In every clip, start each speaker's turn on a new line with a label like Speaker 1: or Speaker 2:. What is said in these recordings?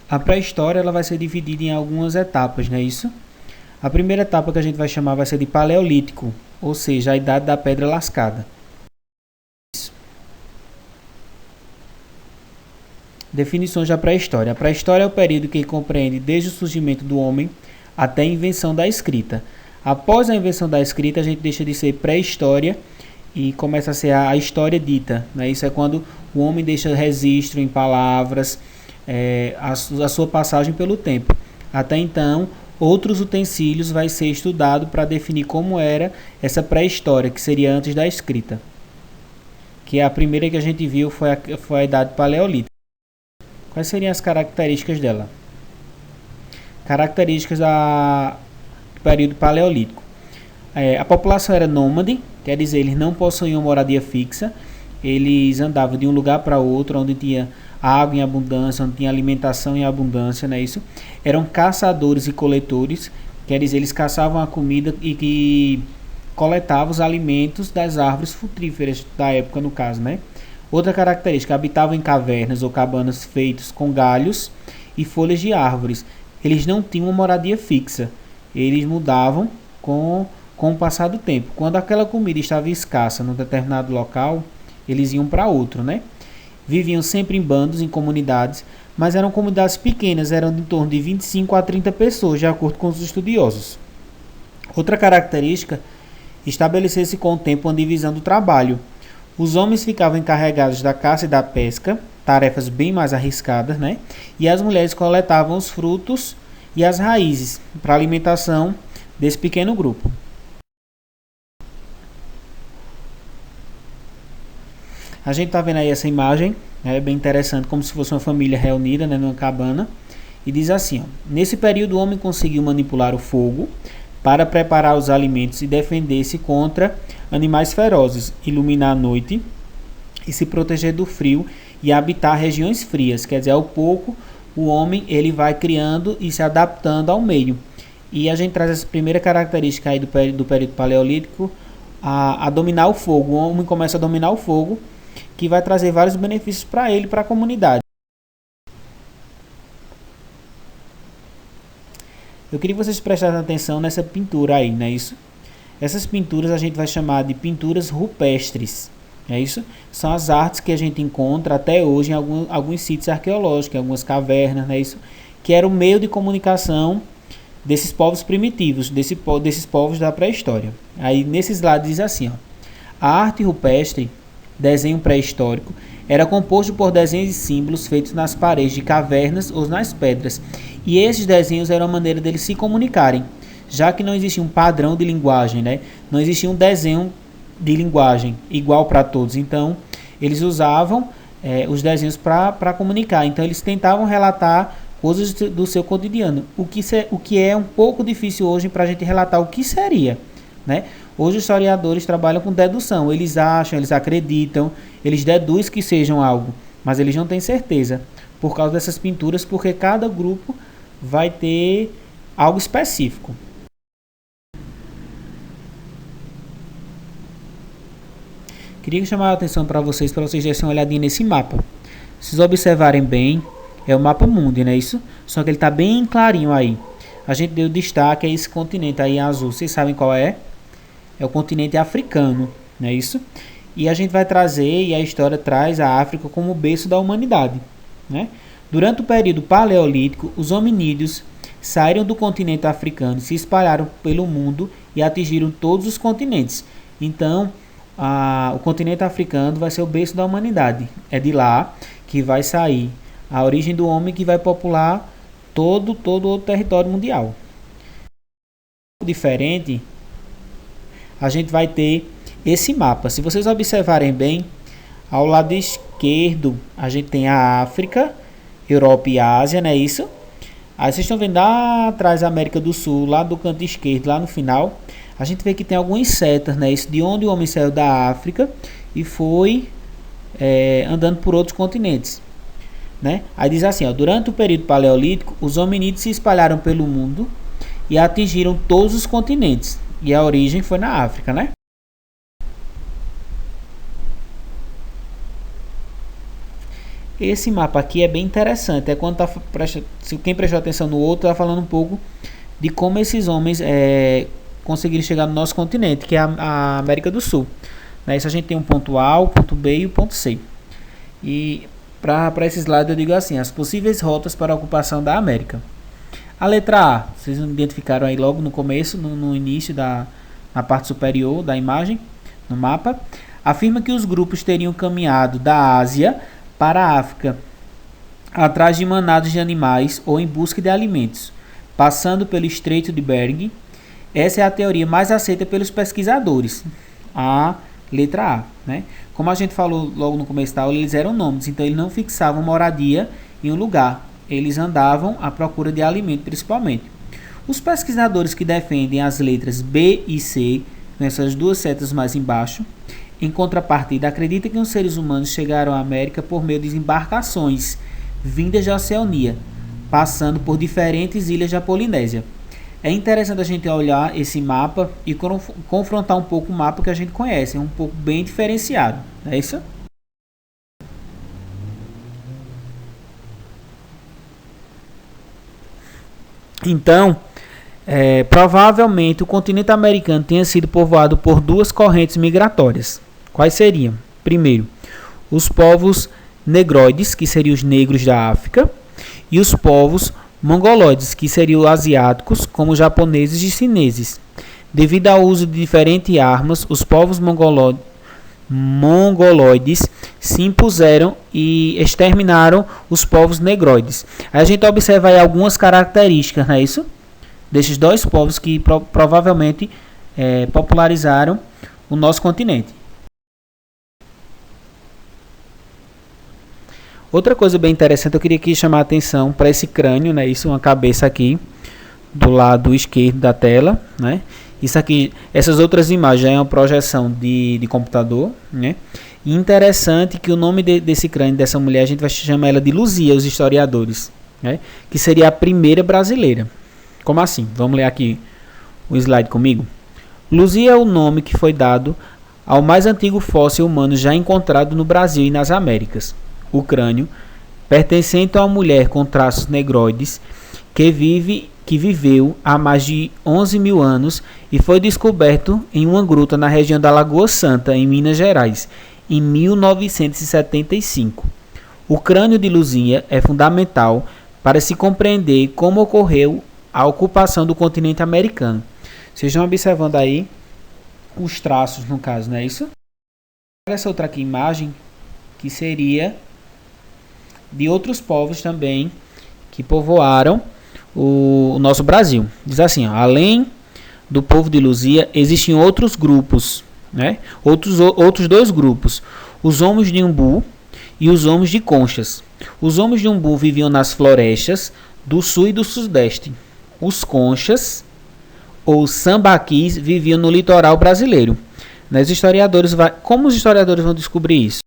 Speaker 1: A pré-história ela vai ser dividida em algumas etapas, não é isso? A primeira etapa que a gente vai chamar vai ser de Paleolítico, ou seja, a idade da pedra lascada. Definições da pré-história. A pré-história é o período que compreende desde o surgimento do homem até a invenção da escrita. Após a invenção da escrita, a gente deixa de ser pré-história e começa a ser a história dita. Né? Isso é quando o homem deixa registro em palavras, a sua passagem pelo tempo. Até então, outros utensílios vai ser estudado para definir como era essa pré-história, que seria antes da escrita. Que a primeira que a gente viu foi a idade paleolítica. Quais seriam as características dela? Características do período paleolítico. A população era nômade, quer dizer, eles não possuíam moradia fixa, eles andavam de um lugar para outro, onde tinha água em abundância, onde tinha alimentação em abundância, não é isso? Eram caçadores e coletores, quer dizer, eles caçavam a comida e coletavam os alimentos das árvores frutíferas da época, no caso, né? Outra característica, habitavam em cavernas ou cabanas feitas com galhos e folhas de árvores. Eles não tinham uma moradia fixa, eles mudavam com o passar do tempo. Quando aquela comida estava escassa num determinado local, eles iam para outro, né? Viviam sempre em bandos, em comunidades, mas eram comunidades pequenas, eram em torno de 25 a 30 pessoas, de acordo com os estudiosos. Outra característica, estabelecer-se com o tempo uma divisão do trabalho. Os homens ficavam encarregados da caça e da pesca, tarefas bem mais arriscadas, né? E as mulheres coletavam os frutos e as raízes para a alimentação desse pequeno grupo. A gente está vendo aí essa imagem, é bem interessante, como se fosse uma família reunida, né, numa cabana. E diz assim, ó, nesse período o homem conseguiu manipular o fogo para preparar os alimentos e defender-se contra animais ferozes, iluminar a noite e se proteger do frio e habitar regiões frias. Quer dizer, ao pouco o homem ele vai criando e se adaptando ao meio. E a gente traz essa primeira característica aí do período paleolítico, a dominar o fogo. O homem começa a dominar o fogo, que vai trazer vários benefícios para ele, para a comunidade. Eu queria que vocês prestassem atenção nessa pintura aí, não é isso? Essas pinturas a gente vai chamar de pinturas rupestres, é isso? São as artes que a gente encontra até hoje em alguns sítios arqueológicos, em algumas cavernas, não é isso? Que era o meio de comunicação desses povos primitivos, desses povos da pré-história. Aí nesses lados diz assim, ó, a arte rupestre, desenho pré-histórico, era composto por desenhos e símbolos feitos nas paredes de cavernas ou nas pedras. E esses desenhos eram a maneira deles se comunicarem, já que não existia um padrão de linguagem, né? Não existia um desenho de linguagem igual para todos. Então, eles usavam os desenhos para comunicar. Então, eles tentavam relatar coisas do seu cotidiano, o que é um pouco difícil hoje para a gente relatar o que seria, né? Hoje os historiadores trabalham com dedução, eles acham, eles acreditam, eles deduzem que sejam algo, mas eles não têm certeza, por causa dessas pinturas, porque cada grupo vai ter algo específico. Queria chamar a atenção para vocês dessem uma olhadinha nesse mapa. Se vocês observarem bem, é o mapa mundi, não é isso? Só que ele está bem clarinho aí. A gente deu destaque a esse continente aí em azul. Vocês sabem qual é? É o continente africano, não é isso? E a gente vai trazer, e a história traz a África como o berço da humanidade, né? Durante o período paleolítico, os hominídeos saíram do continente africano, se espalharam pelo mundo e atingiram todos os continentes. Então, o continente africano vai ser o berço da humanidade. É de lá que vai sair a origem do homem, que vai popular todo o território mundial. Diferente, a gente vai ter esse mapa. Se vocês observarem bem, ao lado esquerdo a gente tem a África, Europa e Ásia, não é isso? Aí vocês estão vendo lá atrás a América do Sul, lá do canto esquerdo, lá no final, a gente vê que tem algumas setas, né? Isso de onde o homem saiu da África e foi andando por outros continentes, né? Aí diz assim, ó, durante o período paleolítico, os hominídeos se espalharam pelo mundo e atingiram todos os continentes. E a origem foi na África, né? Esse mapa aqui é bem interessante. É quando se quem prestou atenção no outro está falando um pouco de como esses homens conseguiram chegar no nosso continente, que é a América do Sul. Isso a gente tem um ponto A, o ponto B e o ponto C. E para esse slide eu digo assim, as possíveis rotas para a ocupação da América. A letra A, vocês identificaram aí logo no começo, no início na parte superior da imagem, no mapa, afirma que os grupos teriam caminhado da Ásia para a África, atrás de manadas de animais ou em busca de alimentos, passando pelo Estreito de Bering. Essa é a teoria mais aceita pelos pesquisadores. A letra A, né? Como a gente falou logo no começo da aula, eles eram nômades, então eles não fixavam moradia em um lugar. Eles andavam à procura de alimento, principalmente. Os pesquisadores que defendem as letras B e C, nessas duas setas mais embaixo, em contrapartida, acreditam que os seres humanos chegaram à América por meio de embarcações vindas da Oceania, passando por diferentes ilhas da Polinésia. É interessante a gente olhar esse mapa e confrontar um pouco o mapa que a gente conhece, é um pouco bem diferenciado, não é isso? Então, provavelmente o continente americano tenha sido povoado por duas correntes migratórias. Quais seriam? Primeiro, os povos negroides, que seriam os negros da África, e os povos mongoloides, que seriam asiáticos, como japoneses e chineses. Devido ao uso de diferentes armas, os povos mongoloides se impuseram e exterminaram os povos negroides. A gente observa aí algumas características, não é isso? Desses dois povos que provavelmente popularizaram o nosso continente. Outra coisa bem interessante, eu queria aqui chamar a atenção para esse crânio, né? Isso, uma cabeça aqui do lado esquerdo da tela, né? Isso aqui, essas outras imagens é uma projeção de computador, né? E interessante que o nome desse crânio dessa mulher a gente vai chamar ela de Luzia, os historiadores, né? Que seria a primeira brasileira. Como assim? Vamos ler aqui o slide comigo. Luzia é o nome que foi dado ao mais antigo fóssil humano já encontrado no Brasil e nas Américas. O crânio, pertencente a uma mulher com traços negroides, que viveu há mais de 11 mil anos e foi descoberto em uma gruta na região da Lagoa Santa, em Minas Gerais, em 1975. O crânio de Luzia é fundamental para se compreender como ocorreu a ocupação do continente americano. Vocês estão observando aí os traços, no caso, não é isso? Essa outra aqui imagem, que seria de outros povos também que povoaram o nosso Brasil. Diz assim, ó, além do povo de Luzia, existem outros grupos, né? Outros dois grupos, os homens de Umbu e os homens de Conchas. Os homens de Umbu viviam nas florestas do sul e do sudeste. Os Conchas, ou sambaquis, viviam no litoral brasileiro. Como os historiadores vão descobrir isso?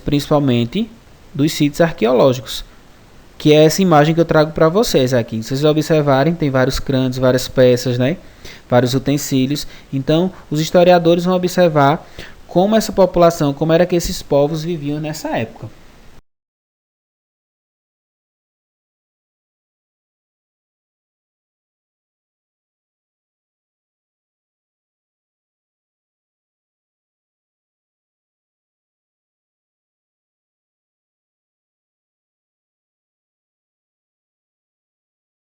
Speaker 1: Principalmente dos sítios arqueológicos, que é essa imagem que eu trago para vocês aqui. Se vocês observarem, tem vários crânios, várias peças, né? Vários utensílios. Então, os historiadores vão observar como essa população, como era que esses povos viviam nessa época.